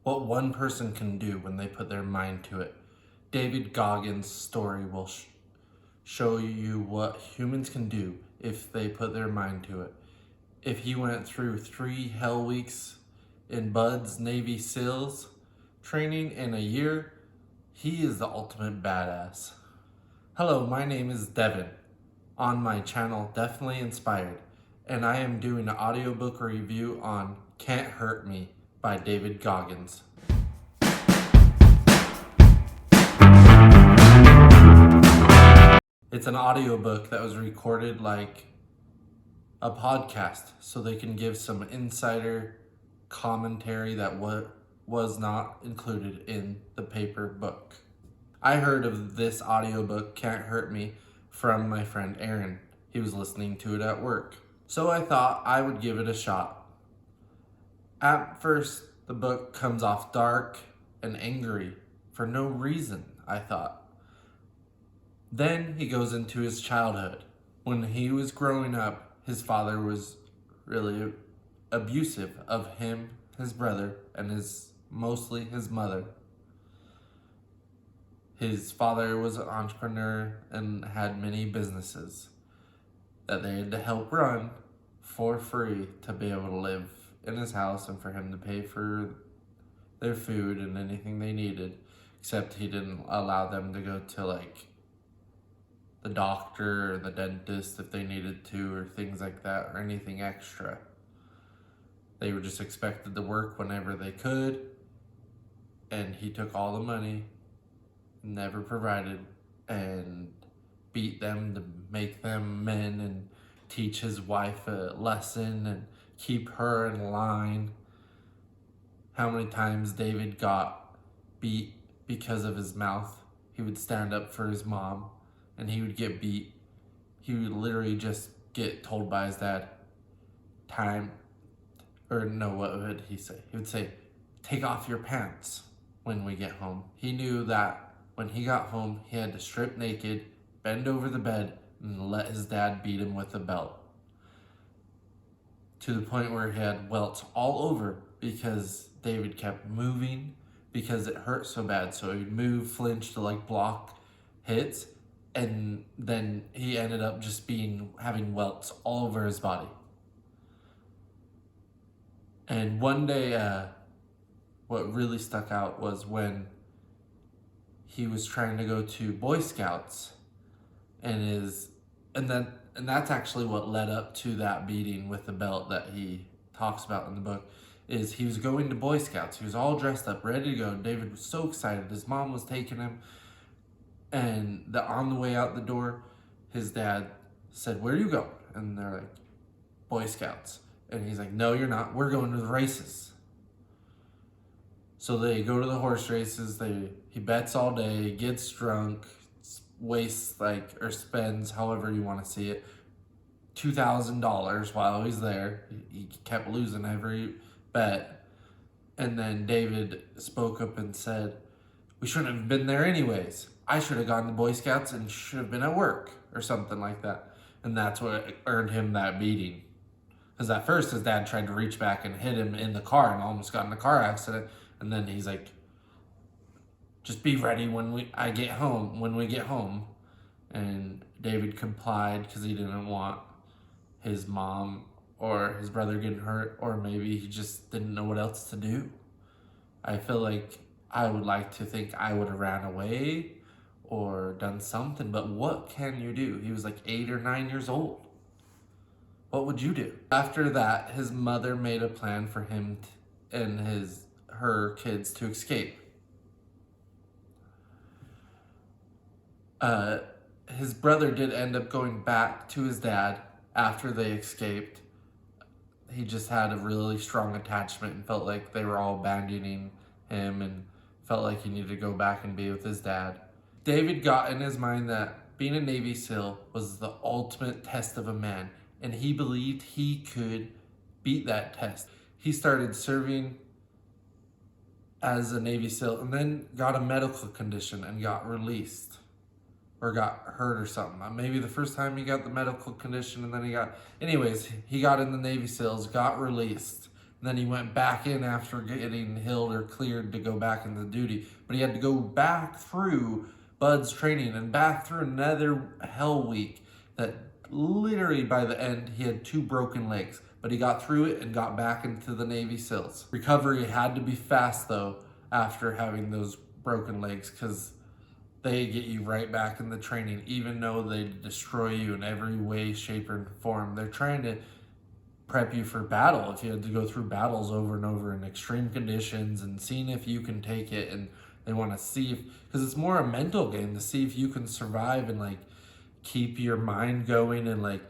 what one person can do when they put their mind to it. David Goggins' story will show you what humans can do if they put their mind to it. If he went through 3 hell weeks in b.u.d.s Navy SEALs training in a year, he is the ultimate badass. Hello, my name is Devin. On my channel, Definitely Inspired, and I am doing an audiobook review on Can't Hurt Me by David Goggins. It's an audiobook that was recorded like a podcast, so they can give some insider commentary that was not included in the paper book. I heard of this audiobook, Can't Hurt Me, from my friend Aaron. He was listening to it at work, so I thought I would give it a shot. At first, the book comes off dark and angry for no reason, I thought. Then he goes into his childhood. When he was growing up, his father was really abusive of him, his brother, and mostly his mother. His father was an entrepreneur and had many businesses that they had to help run for free to be able to live in his house and for him to pay for their food and anything they needed, except he didn't allow them to go to like the doctor or the dentist if they needed to, or things like that, or anything extra. They were just expected to work whenever they could, and he took all the money, never provided, and beat them to make them men and teach his wife a lesson and keep her in line. How many times David got beat because of his mouth? He would stand up for his mom and he would get beat. He would literally just get told by his dad, what would he say? He would say, "Take off your pants when we get home." He knew that when he got home, he had to strip naked, bend over the bed, and let his dad beat him with a belt. To the point where he had welts all over because David kept moving because it hurt so bad. So he'd move, flinch to like block hits, and then he ended up just having welts all over his body. And one day, what really stuck out was when he was trying to go to Boy Scouts, and that's actually what led up to that beating with the belt that he talks about in the book. Is he was going to Boy Scouts. He was all dressed up, ready to go. David was so excited. His mom was taking him, and on the way out the door, his dad said, "Where are you going?" And they're like, "Boy Scouts." And he's like, "No, you're not. We're going to the races." So they go to the horse races. He bets all day, gets drunk, wastes or spends, however you want to see it, $2,000 while he's there. He kept losing every bet. And then David spoke up and said, "We shouldn't have been there anyways. I should have gone to Boy Scouts and should have been at work," or something like that. And that's what earned him that beating. Because at first his dad tried to reach back and hit him in the car and almost got in a car accident. And then he's like, "Just be ready when we get home." And David complied because he didn't want his mom or his brother getting hurt, or maybe he just didn't know what else to do. I feel like I would like to think I would have ran away or done something, but what can you do? He was like 8 or 9 years old. What would you do? After that, his mother made a plan for him and her kids to escape. His brother did end up going back to his dad after they escaped. He just had a really strong attachment and felt like they were all abandoning him and felt like he needed to go back and be with his dad. David got in his mind that being a Navy SEAL was the ultimate test of a man, and he believed he could beat that test. He started serving as a Navy SEAL and then got a medical condition and got released, or got hurt or something. Maybe the first time he got the medical condition and then he got in the Navy SEALs, got released, And then he went back in after getting healed or cleared to go back into duty. But he had to go back through b.u.d.s training and back through another hell week that literally by the end he had 2 broken legs. But he got through it and got back into the Navy SEALs. Recovery had to be fast though after having those broken legs, because they get you right back in the training, even though they destroy you in every way, shape, or form. They're trying to prep you for battle. If you had to go through battles over and over in extreme conditions and seeing if you can take it, and they want to see if, because it's more a mental game to see if you can survive and like keep your mind going. And like,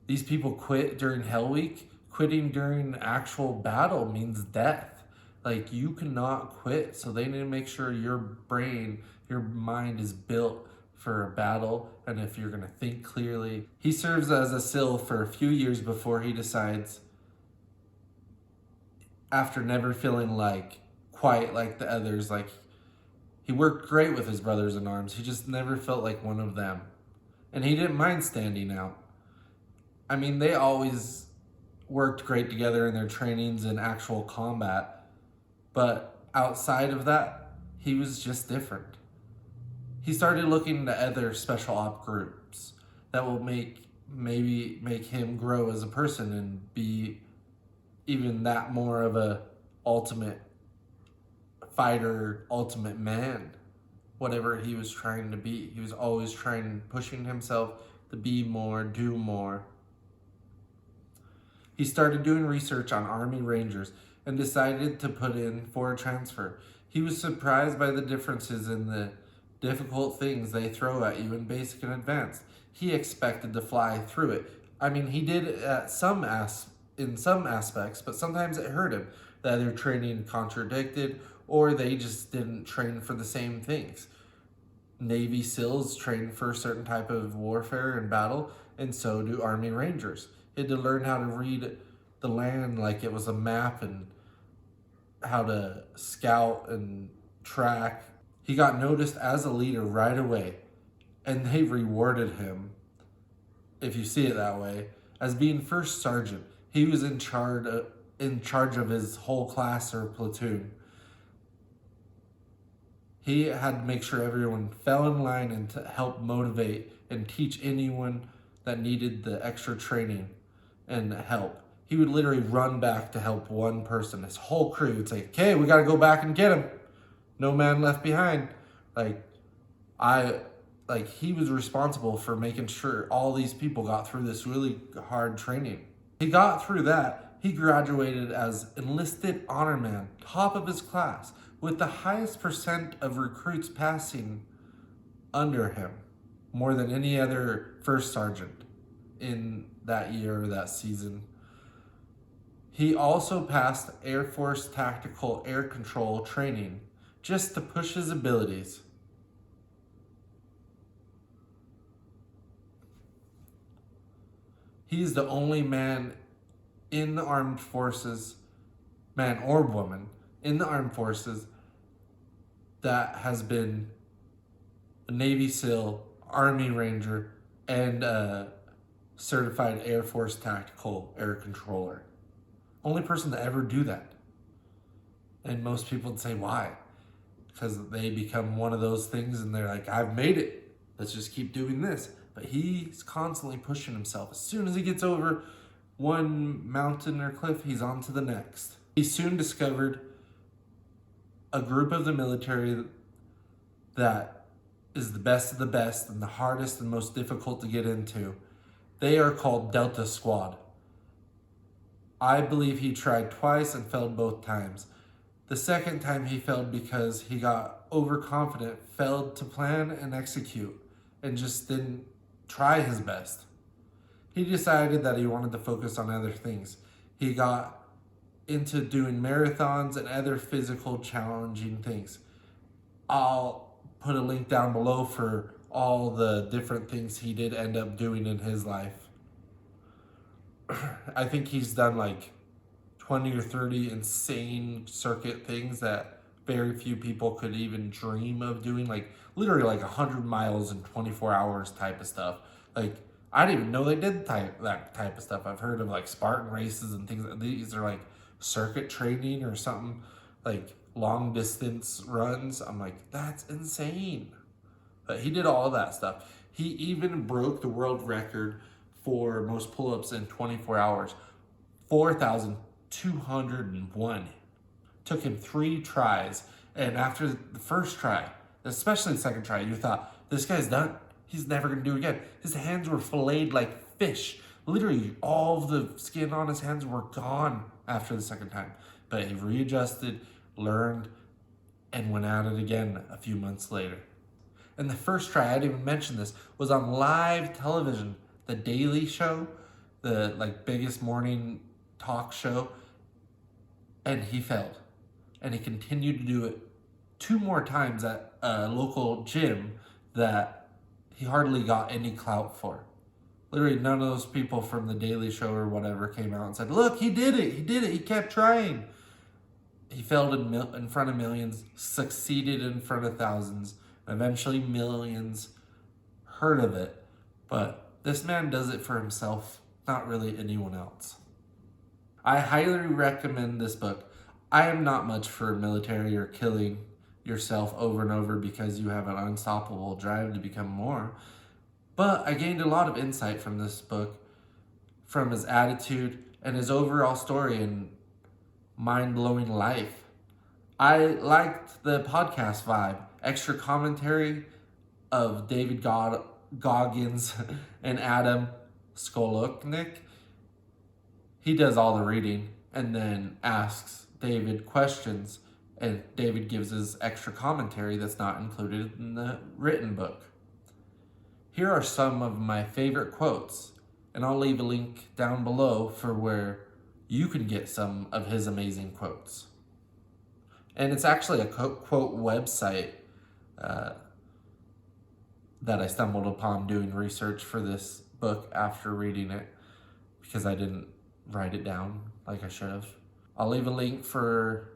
these people quit during Hell Week. Quitting during actual battle means death. Like, you cannot quit. So they need to make sure your brain, your mind is built for a battle, and if you're going to think clearly. He serves as a SEAL for a few years before he decides, after never feeling like quite like the others, like he worked great with his brothers in arms, he just never felt like one of them. And he didn't mind standing out. I mean, they always worked great together in their trainings and actual combat, but outside of that, he was just different. He started looking into other special op groups that will maybe make him grow as a person and be even that more of a ultimate fighter, ultimate man, whatever he was trying to be. He was always pushing himself to be more, do more. He started doing research on Army Rangers and decided to put in for a transfer. He was surprised by the differences in the difficult things they throw at you in basic and advanced. He expected to fly through it. I mean, he did in some aspects, but sometimes it hurt him that their training contradicted, or they just didn't train for the same things. Navy SEALs train for a certain type of warfare and battle, and so do Army Rangers. He had to learn how to read the land like it was a map, and how to scout and track. He got noticed as a leader right away, and they rewarded him, if you see it that way, as being first sergeant. He was in charge of his whole class or platoon. He had to make sure everyone fell in line and to help motivate and teach anyone that needed the extra training and help. He would literally run back to help one person. His whole crew would say, okay, we got to go back and get him. No man left behind. He was responsible for making sure all these people got through this really hard training. He got through that. He graduated as enlisted honor man, top of his class, with the highest percent of recruits passing under him, more than any other first sergeant in that year or that season. He also passed Air Force Tactical Air Control training just to push his abilities. He's the only man in the armed forces, man or woman, in the armed forces that has been a Navy SEAL, Army Ranger, and a certified Air Force Tactical Air Controller. Only person to ever do that. And most people would say, why? Because they become one of those things and they're like, I've made it. Let's just keep doing this. But he's constantly pushing himself. As soon as he gets over one mountain or cliff, he's on to the next. He soon discovered a group of the military that is the best of the best and the hardest and most difficult to get into. They are called Delta Squad. I believe he tried twice and failed both times. The second time he failed because he got overconfident, failed to plan and execute, and just didn't try his best. He decided that he wanted to focus on other things. He got into doing marathons and other physical challenging things. I'll put a link down below for all the different things he did end up doing in his life. I think he's done like 20 or 30 insane circuit things that very few people could even dream of doing, like literally like 100 miles in 24 hours type of stuff. Like, I didn't even know they did that type of stuff. I've heard of like Spartan races and things. These are like circuit training or something, like long distance runs. I'm like, that's insane. But he did all of that stuff. He even broke the world record for most pull-ups in 24 hours, 4,201. Took him 3 tries. And after the first try, especially the second try, you thought, this guy's done. He's never going to do it again. His hands were filleted like fish. Literally, all of the skin on his hands were gone after the second time. But he readjusted, learned, and went at it again a few months later. And the first try, I didn't even mention this, was on live television. The Daily Show, the biggest morning talk show. And he failed. And he continued to do it 2 more times at a local gym that he hardly got any clout for. Literally none of those people from the Daily Show or whatever came out and said, look, he did it, he kept trying. He failed in front of millions, succeeded in front of thousands, and eventually millions heard of it. But this man does it for himself, not really anyone else. I highly recommend this book. I am not much for military or killing yourself over and over because you have an unstoppable drive to become more. But I gained a lot of insight from this book, from his attitude and his overall story and mind-blowing life. I liked the podcast vibe, extra commentary of David Goggins and Adam Skoloknik. He does all the reading and then asks David questions, and David gives his extra commentary that's not included in the written book. Here are some of my favorite quotes, and I'll leave a link down below for where you can get some of his amazing quotes. And it's actually a quote website that I stumbled upon doing research for this book after reading it, because I didn't write it down like I should have. I'll leave a link to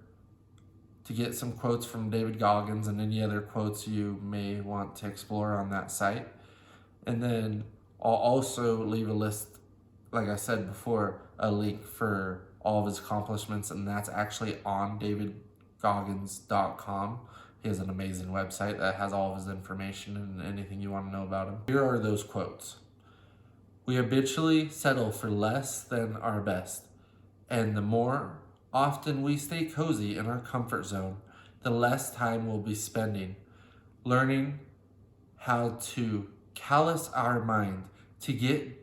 get some quotes from David Goggins and any other quotes you may want to explore on that site. And then I'll also leave a list, like I said before, a link for all of his accomplishments, and that's actually on davidgoggins.com. He has an amazing website that has all of his information and anything you want to know about him. Here are those quotes. We habitually settle for less than our best, and the more often we stay cozy in our comfort zone, the less time we'll be spending learning how to callous our mind to get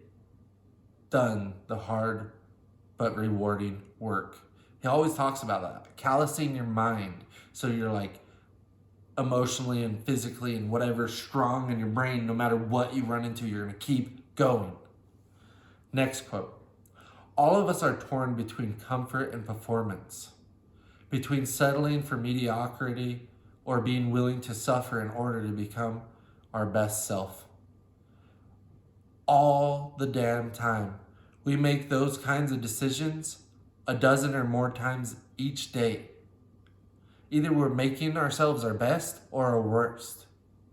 done the hard but rewarding work. He always talks about that, callousing your mind so you're emotionally and physically and whatever strong in your brain. No matter what you run into, you're going to keep going. Next quote. All of us are torn between comfort and performance, between settling for mediocrity or being willing to suffer in order to become our best self. All the damn time. We make those kinds of decisions a dozen or more times each day. Either we're making ourselves our best or our worst,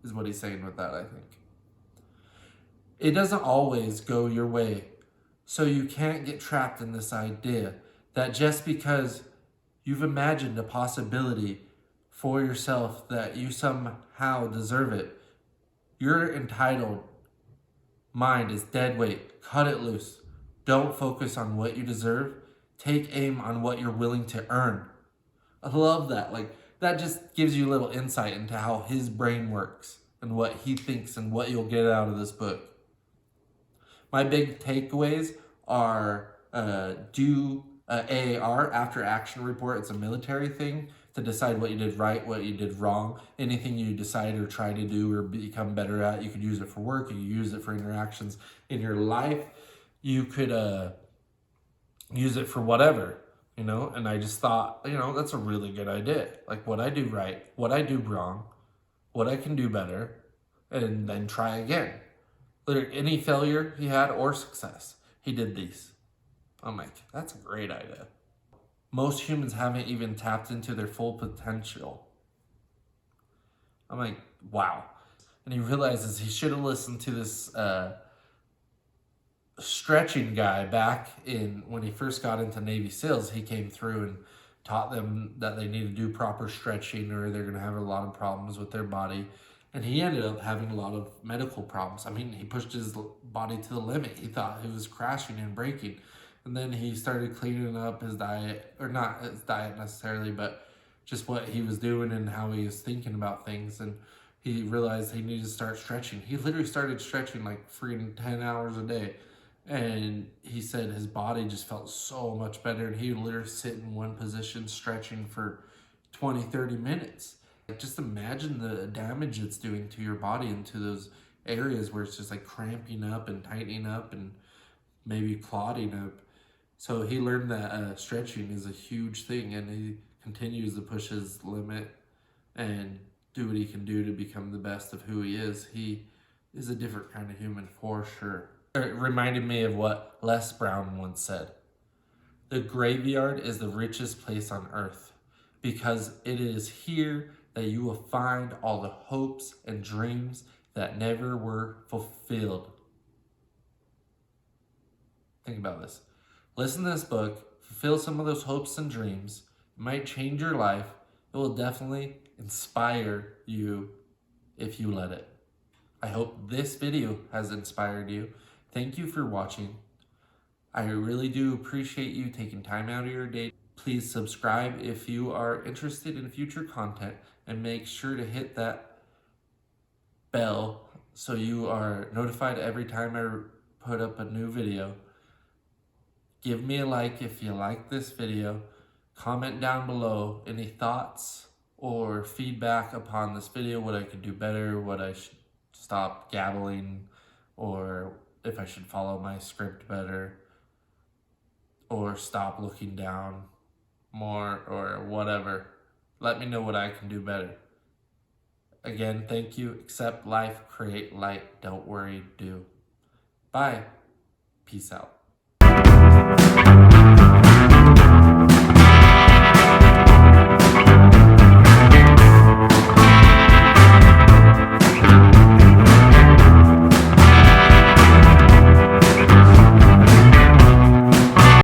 is what he's saying with that, I think. It doesn't always go your way. So you can't get trapped in this idea that just because you've imagined a possibility for yourself that you somehow deserve it, your entitled mind is dead weight. Cut it loose. Don't focus on what you deserve. Take aim on what you're willing to earn. I love that. That just gives you a little insight into how his brain works and what he thinks and what you'll get out of this book. My big takeaways are do AAR, after action report. It's a military thing to decide what you did right, what you did wrong. Anything you decide or try to do or become better at, you could use it for work, you could use it for interactions in your life. You could use it for whatever, and I just thought, that's a really good idea. What I do right, what I do wrong, what I can do better, and then try again. Any failure he had or success, he did these. I'm like, that's a great idea. Most humans haven't even tapped into their full potential. I'm like, wow. And he realizes he should have listened to this stretching guy back in when he first got into Navy SEALs. He came through and taught them that they need to do proper stretching or they're going to have a lot of problems with their body. And he ended up having a lot of medical problems. I mean, he pushed his body to the limit. He thought he was crashing and breaking. And then he started cleaning up his diet, or not his diet necessarily, but just what he was doing and how he was thinking about things. And he realized he needed to start stretching. He literally started stretching like freaking 10 hours a day. And he said his body just felt so much better. And he would literally sit in one position stretching for 20, 30 minutes. Like, just imagine the damage it's doing to your body and to those areas where it's just like cramping up and tightening up and maybe clotting up. So he learned that stretching is a huge thing, and he continues to push his limit and do what he can do to become the best of who he is. He is a different kind of human for sure. It reminded me of what Les Brown once said. The graveyard is the richest place on earth because it is here that you will find all the hopes and dreams that never were fulfilled. Think about this. Listen to this book, fulfill some of those hopes and dreams. It might change your life. It will definitely inspire you if you let it. I hope this video has inspired you. Thank you for watching. I really do appreciate you taking time out of your day. Please subscribe if you are interested in future content, and make sure to hit that bell so you are notified every time I put up a new video. Give me a like if you like this video. Comment down below any thoughts or feedback upon this video, what I could do better, what I should stop gabbling, or if I should follow my script better, or stop looking down more, or whatever. Let me know what I can do better. Again, thank you. Accept life, create light, don't worry, do. Bye. Peace out.